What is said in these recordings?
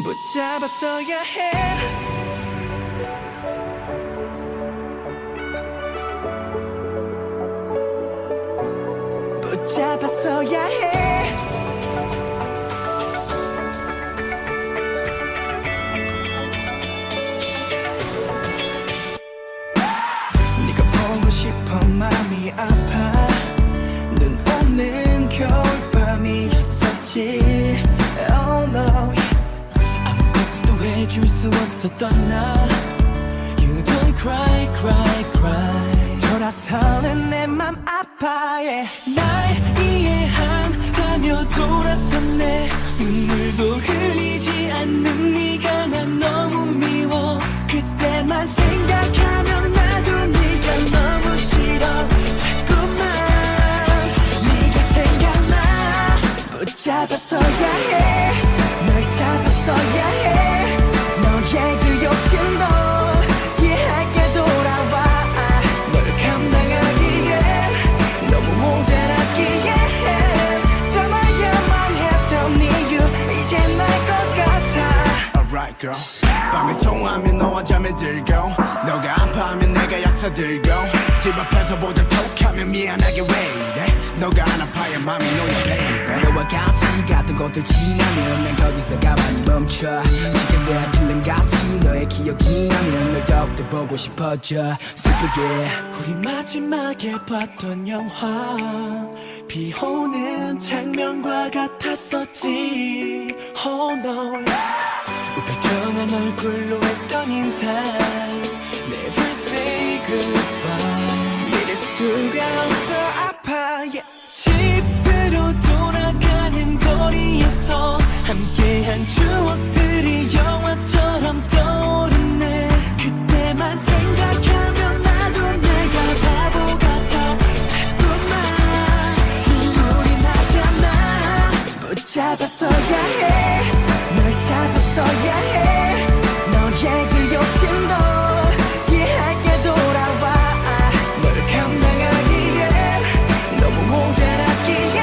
붙잡았어야 해. 붙잡았어야 해. 네가 보고 싶어 마음이 아파. 눈 오는 겨울밤이었었지. Oh no. 아무것도 해줄 수 없었던 나. You don't cry, cry, cry. 돌아서는 내 맘 아파해. 날 이해한다며 돌아섰네. 눈물도 흘리지 않는 네가 난 너무 미워. 그때만 생각하면 나도 네가 너무 싫어. 자꾸만 네가 생각나. 붙잡았어야 해. 널 잡았어야 해. 너의 그 욕심도 이해할게. 돌아와. 널 감당하기엔 너무 모자랐기에 떠나야만 했던 이유 이제 날 것 같아. Alright girl, 밤에 통화하면 너와 잠에 들고, 너가 아파하면 내가 약사 들고, 집 앞에서 보자 톡하면 미안하게 왜 이래. 너가 안 아파야 맘이 놓여 baby. 너와 같이 갔던 곳들 지나면 난 거기서 가만히 멈춰. 지금 내 필름같이 너의 기억이 나면 널 더욱더 보고 싶어져. 슬프게 우리 마지막에 봤던 영화 비 오는 장면과 같았었지. Oh no. 우울증한 얼굴로 했던 인사 Never say goodbye. 믿을 수가 없어 아파. yeah. 집으로 돌아가는 거리에서 함께한 추억들이 영화처럼 떠오르네. 그때만 생각하면 나도 내가 바보 같아. 자꾸만 눈물이 나잖아. 붙잡았어야 해. 널 잡았어야 해. 너의 그 욕심도 이해할게. 돌아와. 널 감당하기엔 너무 모자랐기에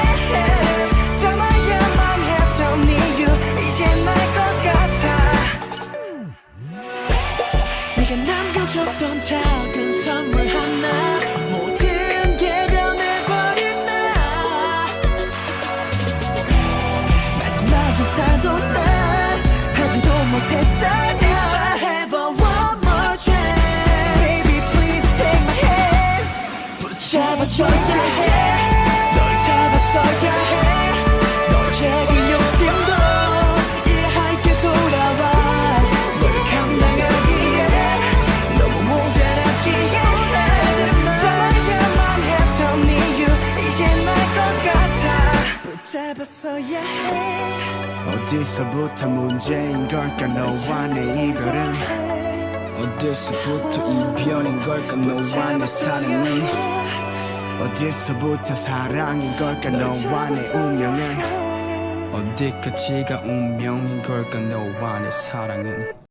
떠나야만 했던 이유 이제 날 것 같아. 네가 남겨줬던 작은 선물 하나 모든 게 변해버린 나. 마지막 인사도 난 하지도 못했잖아. Have a one more chance. Baby please take my hand. 붙잡았어야 해. 널 잡았어야 해. 너의 그 욕심도 이해할게. 돌아와. 널 감당하기엔 너무 모자랐기에 떠나야만 했던 이유 이제 날 것 같아. 붙잡았어야 해. 어디서부터 문제인 걸까 너와 내 이별은. 어디서부터 이별인 걸까 너와 내 사랑은. 어디서부터 사랑인 걸까 너와 내 운명은. 어디까지가 운명인 걸까 너와 내 사랑은.